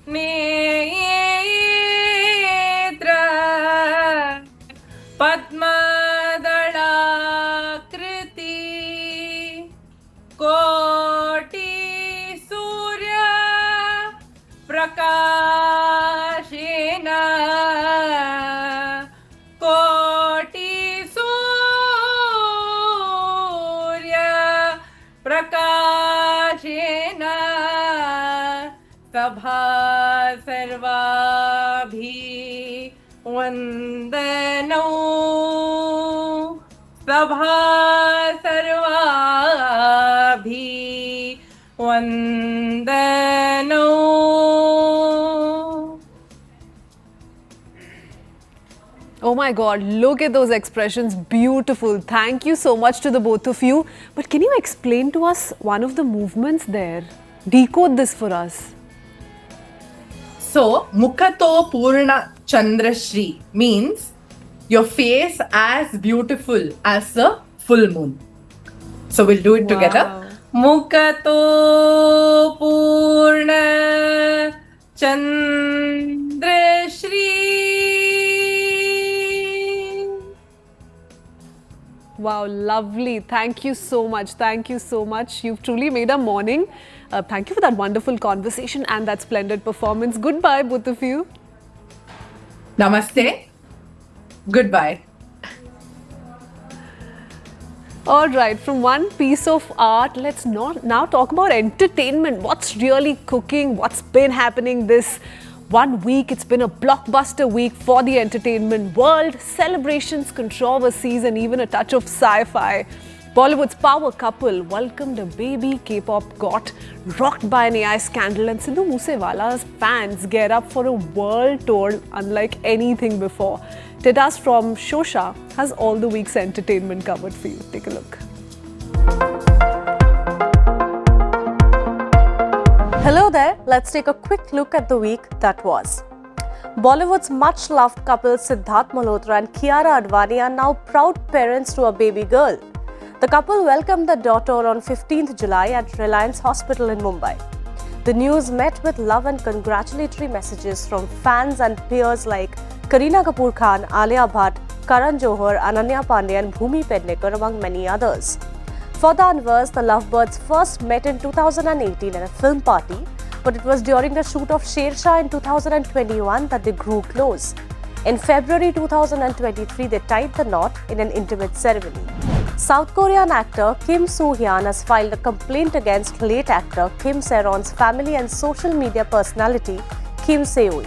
Netra Padmadalakriti, Koti Surya Prakashena, Koti Surya Prakashena, Sabha Sarvabhi Vandano, Prabha Sarvabhi Vandano.
Oh my God, look at those expressions. Beautiful. Thank you so much to the both of you. But can you explain to us one of the movements there? Decode this for us.
So, Mukhato Purna Chandrashri means your face as beautiful as the full moon. So, we'll do it together. Mukhato Purna Chandrashri.
Wow, lovely. Thank you so much. Thank you so much. You've truly made our morning. Thank you for that wonderful conversation and that splendid performance. Goodbye, both of you.
Namaste. Goodbye.
All right, from one piece of art, let's now talk about entertainment. What's really cooking? What's been happening this 1 week? It's been a blockbuster week for the entertainment world. Celebrations, controversies, and even a touch of sci-fi. Bollywood's power couple welcomed a baby. K-pop got rocked by an AI scandal, and Sidhu Moosewala's fans get up for a world tour unlike anything before. Titas from Shosha has all the week's entertainment covered for you. Take a look.
Hello there, let's take a quick look at the week that was. Bollywood's much-loved couple Siddharth Malhotra and Kiara Advani are now proud parents to a baby girl. The couple welcomed their daughter on 15th July at Reliance Hospital in Mumbai. The news met with love and congratulatory messages from fans and peers like Kareena Kapoor Khan, Alia Bhatt, Karan Johar, Ananya Pandey and Bhumi Pednekar among many others. For the Anwars, the lovebirds first met in 2018 at a film party, but it was during the shoot of Sher Shah in 2021 that they grew close. In February 2023, they tied the knot in an intimate ceremony. South Korean actor Kim Soo-hyun has filed a complaint against late actor Kim Se-ron's family and social media personality Kim Se-oi.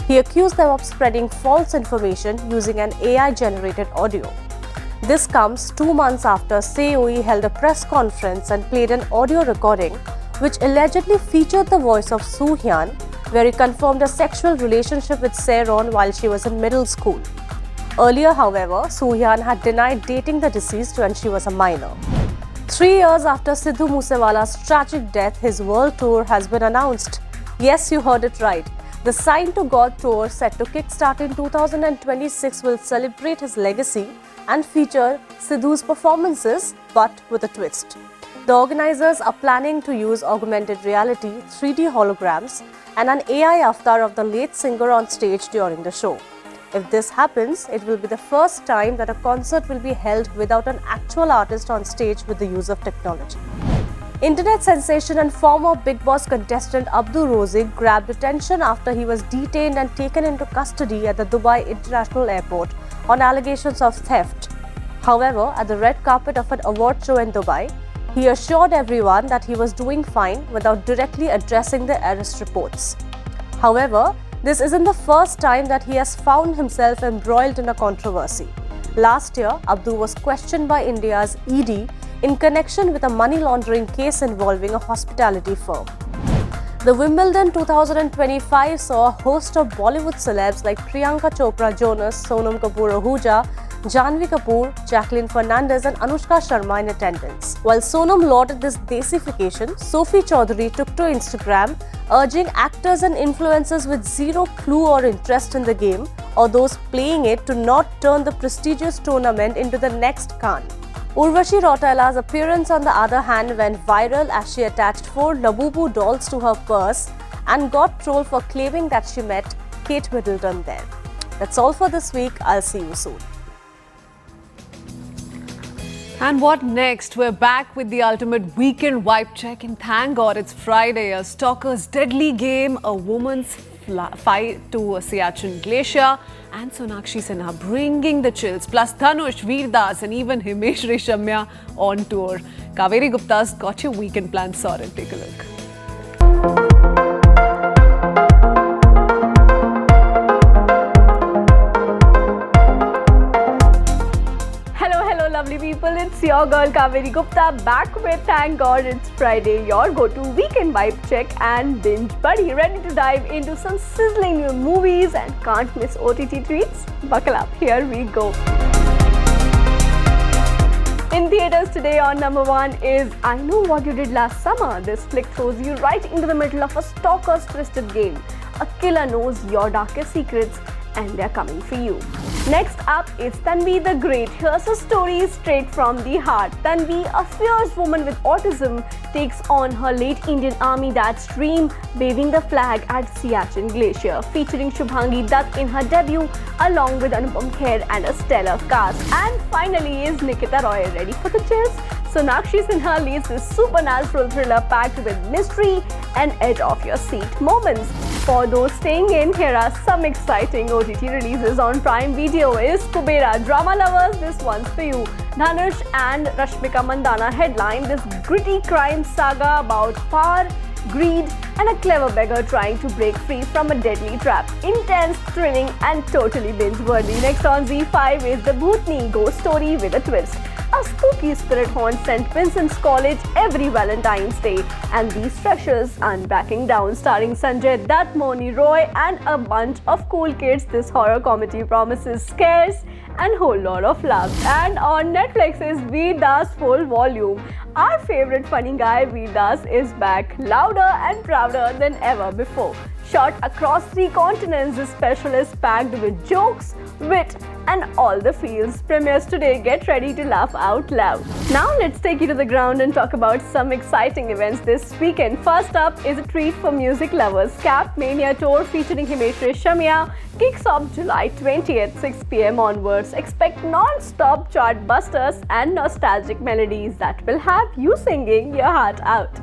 He accused them of spreading false information using an AI-generated audio. This comes 2 months after Se-oi held a press conference and played an audio recording which allegedly featured the voice of Soo-hyun, where he confirmed a sexual relationship with Se-ron while she was in middle school. Earlier, however, Soo-hyun had denied dating the deceased when she was a minor. 3 years after Sidhu Moosewala's tragic death, his world tour has been announced. Yes, you heard it right. The Sign to God tour, set to kickstart in 2026, will celebrate his legacy and feature Sidhu's performances, but with a twist. The organizers are planning to use augmented reality, 3D holograms, and an AI avatar of the late singer on stage during the show. If this happens, it will be the first time that a concert will be held without an actual artist on stage with the use of technology. Internet sensation and former Bigg Boss contestant Abdul Rozig grabbed attention after he was detained and taken into custody at the Dubai International Airport on allegations of theft. However, at the red carpet of an award show in Dubai, he assured everyone that he was doing fine without directly addressing the arrest reports. However, this isn't the first time that he has found himself embroiled in a controversy. Last year, Abdul was questioned by India's ED in connection with a money laundering case involving a hospitality firm. The Wimbledon 2025 saw a host of Bollywood celebs like Priyanka Chopra Jonas, Sonam Kapoor Ahuja, Janhvi Kapoor, Jacqueline Fernandez and Anushka Sharma in attendance. While Sonam lauded this desification, Sophie Chaudhary took to Instagram urging actors and influencers with zero clue or interest in the game or those playing it to not turn the prestigious tournament into the next Cannes. Urvashi Rautela's appearance, on the other hand, went viral as she attached 4 Labubu dolls to her purse and got trolled for claiming that she met Kate Middleton there. That's all for this week. I'll see you soon.
And what next? We're back with the ultimate weekend wipe check, and thank God it's Friday. A stalker's deadly game, a woman's fight to a Siachen glacier, and Sonakshi Sinha bringing the chills, plus Dhanush, Veer Das and even Himesh Reshamya on tour. Kaveri Gupta's got your weekend plans sorted. Take a look.
your girl Kaveri Gupta back with Thank God It's Friday, your go-to weekend vibe check and binge buddy, ready to dive into some sizzling new movies and can't miss OTT treats? Buckle up, here we go. In theaters today on number 1 is I Know What You Did Last Summer. This flick throws you right into the middle of a stalker's twisted game. A killer knows your darkest secrets and they're coming for you. Next up is Tanvi the Great. Here's a story straight from the heart. Tanvi, a fierce woman with autism, takes on her late Indian Army dad's dream, waving the flag at Siachen Glacier, featuring Shubhangi Dutt in her debut, along with Anupam Kher and a stellar cast. And finally is Nikita Roy. Ready for the chills? Sonakshi Sinha leads this supernatural thriller packed with mystery and edge-of-your-seat moments. For those staying in, here are some exciting OTT releases on Prime Video. Is Kubera. Drama lovers, this one's for you. Dhanush and Rashmika Mandana headline this gritty crime saga about power, greed and a clever beggar trying to break free from a deadly trap. Intense, thrilling and totally binge-worthy. Next on Z5 is The Bhootni ghost story with a twist. A spooky spirit haunts St. Vincent's College every Valentine's Day, and these treasures aren't backing down. Starring Sanjay Dutt, Moni Roy and a bunch of cool kids, this horror comedy promises scares and whole lot of love. And on Netflix is Veer Das Full Volume. Our favorite funny guy Veer Das is back, louder and prouder than ever before. Shot across 3 continents, this special is packed with jokes, wit and all the feels. Premieres today, get ready to laugh out loud. Now let's take you to the ground and talk about some exciting events this weekend. First up is a treat for music lovers. Cap Mania Tour featuring Himesh Reshammiya kicks off July 20th, 6 p.m. onwards. Expect non-stop chart busters and nostalgic melodies that will have you singing your heart out.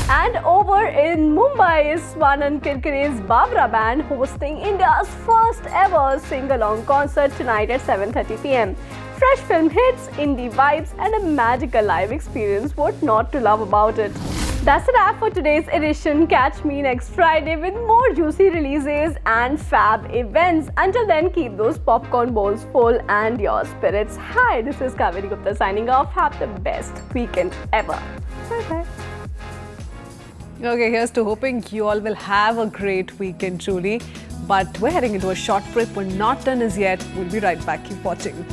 And over in Mumbai is Swanand Kirkire's Babra Band hosting India's first ever sing-along concert tonight at 7:30 p.m. Fresh film hits, indie vibes and a magical live experience. What not to love about it? That's a wrap for today's edition. Catch me next Friday with more juicy releases and fab events. Until then, keep those popcorn bowls full and your spirits high. This is Kaveri Gupta signing off. Have the best weekend ever. Bye-bye.
Okay, here's to hoping you all will have a great weekend truly. But we're heading into a short break. We're not done as yet. We'll be right back. Keep watching.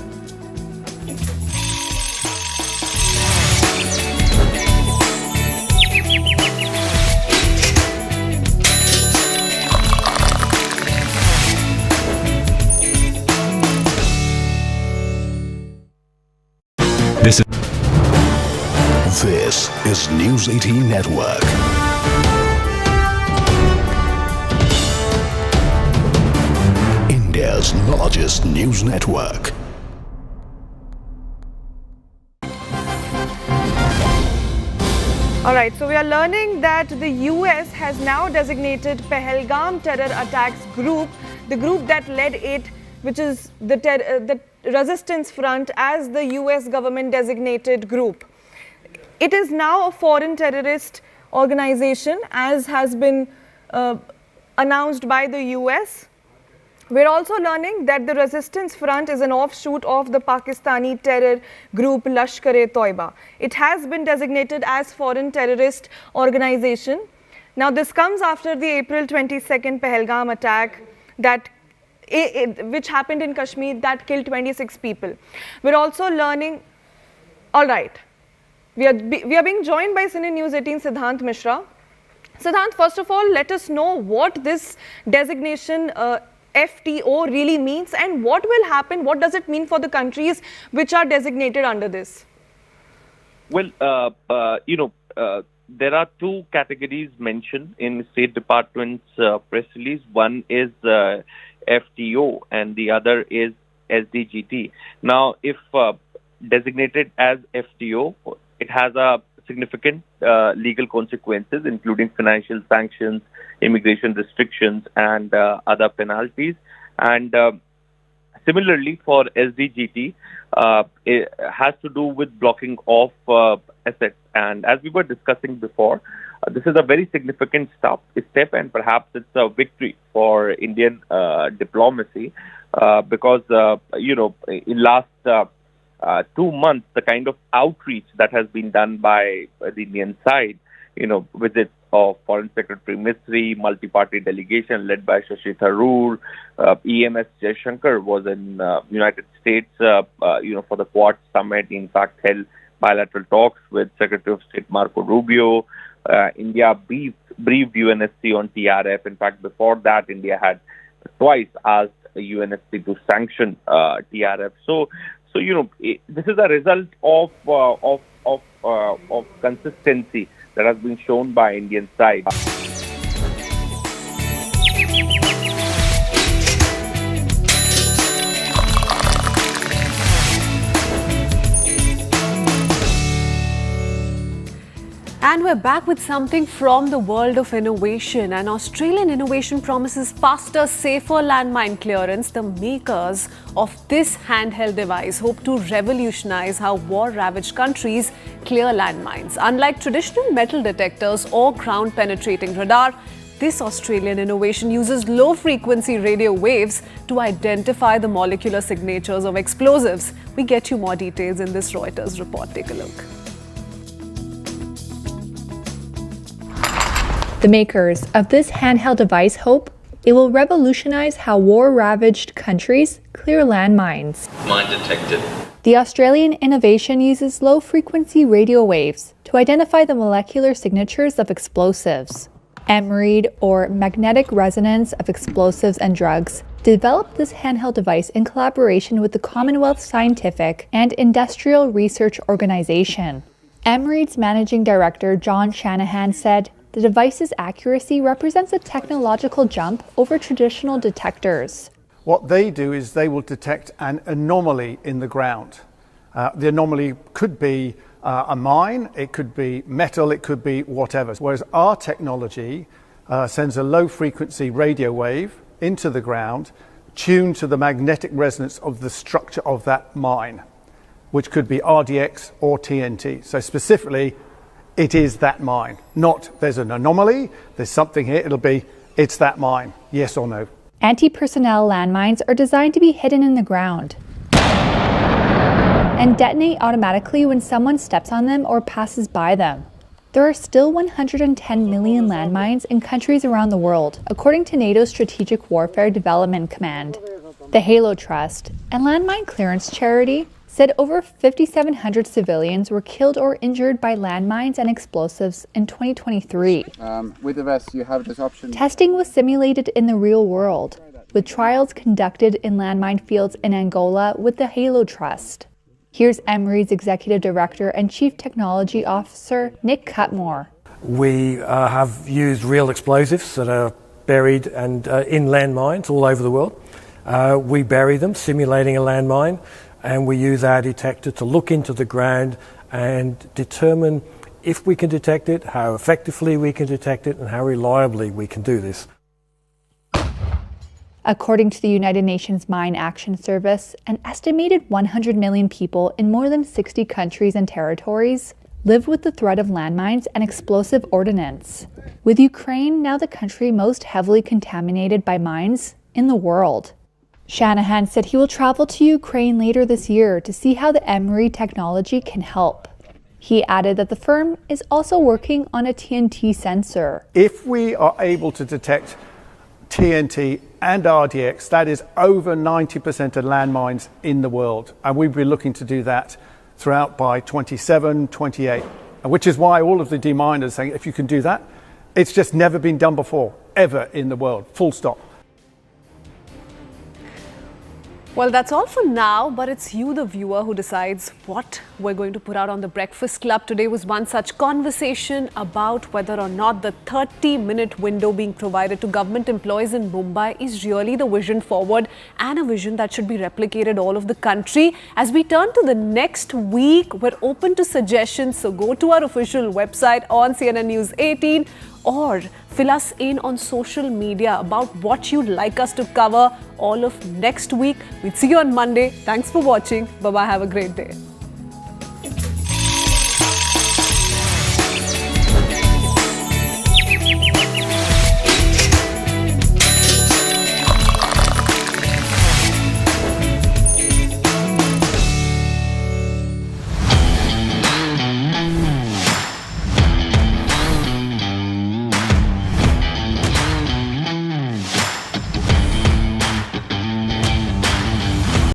This is News 18 Network. India's largest news network.
All right, so we are learning that the US has now designated Pahalgam terror attacks group, the group that led it, which is the Resistance Front, as the US government designated group. It is now a foreign terrorist organization, as has been announced by the US. We're also learning that the Resistance Front is an offshoot of the Pakistani terror group Lashkar-e-Toiba. It has been designated as foreign terrorist organization. Now this comes after the April 22nd Pahalgam attack which happened in Kashmir that killed 26 people. We're also learning, all right, we are being joined by Cine News 18 Siddhant Mishra. Siddhant, first of all, let us know what this designation FTO really means and what will happen, what does it mean for the countries which are designated under this?
Well, there are 2 categories mentioned in State Department's press release. One is FTO and the other is SDGT. Now, if designated as FTO, it has a significant legal consequences, including financial sanctions, immigration restrictions, and other penalties. And similarly, for SDGT, it has to do with blocking of assets. And as we were discussing before, this is a very significant step, and perhaps it's a victory for Indian diplomacy because, in last 2 months, the kind of outreach that has been done by the Indian side, visits of Foreign Secretary Misri, multi-party delegation led by Shashi Tharoor, EMS Jaishankar was in United States, for the Quad Summit. In fact, held bilateral talks with Secretary of State Marco Rubio. India briefed UNSC on TRF. In fact, before that, India had twice asked UNSC to sanction TRF. So this is a result of consistency that has been shown by Indian side.
And we're back with something from the world of innovation. An Australian innovation promises faster, safer landmine clearance. The makers of this handheld device hope to revolutionize how war-ravaged countries clear landmines. Unlike traditional metal detectors or ground-penetrating radar, this Australian innovation uses low-frequency radio waves to identify the molecular signatures of explosives. We get you more details in this Reuters report. Take a look.
The makers of this handheld device hope it will revolutionize how war-ravaged countries clear landmines.
Mine detected.
The Australian innovation uses low-frequency radio waves to identify the molecular signatures of explosives. MRED, or magnetic resonance of explosives and drugs, developed this handheld device in collaboration with the Commonwealth Scientific and Industrial Research Organisation. MRED's managing director, John Shanahan, said, "The device's accuracy represents a technological jump over traditional detectors."
What they do is they will detect an anomaly in the ground. The anomaly could be a mine, it could be metal, it could be whatever. Whereas our technology sends a low frequency radio wave into the ground, tuned to the magnetic resonance of the structure of that mine, which could be RDX or TNT. So specifically, it is that mine, not there's an anomaly, there's something here, it's that mine, yes or no.
Anti-personnel landmines are designed to be hidden in the ground and detonate automatically when someone steps on them or passes by them. There are still 110 million landmines in countries around the world, according to NATO's Strategic Warfare Development Command. The Halo Trust, a landmine clearance charity, said over 5,700 civilians were killed or injured by landmines and explosives in 2023.
With the vest, you have this option.
Testing was simulated in the real world, with trials conducted in landmine fields in Angola with the Halo Trust. Here's MRED's Executive Director and Chief Technology Officer, Nick Cutmore.
We have used real explosives that are buried and in landmines all over the world. We bury them, simulating a landmine, and we use our detector to look into the ground and determine if we can detect it, how effectively we can detect it, and how reliably we can do this.
According to the United Nations Mine Action Service, an estimated 100 million people in more than 60 countries and territories live with the threat of landmines and explosive ordnance, with Ukraine now the country most heavily contaminated by mines in the world. Shanahan said he will travel to Ukraine later this year to see how the MRED technology can help. He added that the firm is also working on a TNT sensor.
If we are able to detect TNT and RDX, that is over 90% of landmines in the world. And we'll be looking to do that throughout by 27, 28, which is why all of the deminers are saying, if you can do that, it's just never been done before, ever in the world, full stop.
Well, that's all for now, but it's you, the viewer, who decides what we're going to put out on the Breakfast Club. Today was one such conversation about whether or not the 30-minute window being provided to government employees in Mumbai is really the vision forward and a vision that should be replicated all over the country. As we turn to the next week, we're open to suggestions, so go to our official website on CNN News 18 or fill us in on social media about what you'd like us to cover all of next week. We'll see you on Monday. Thanks for watching. Bye-bye. Have a great day.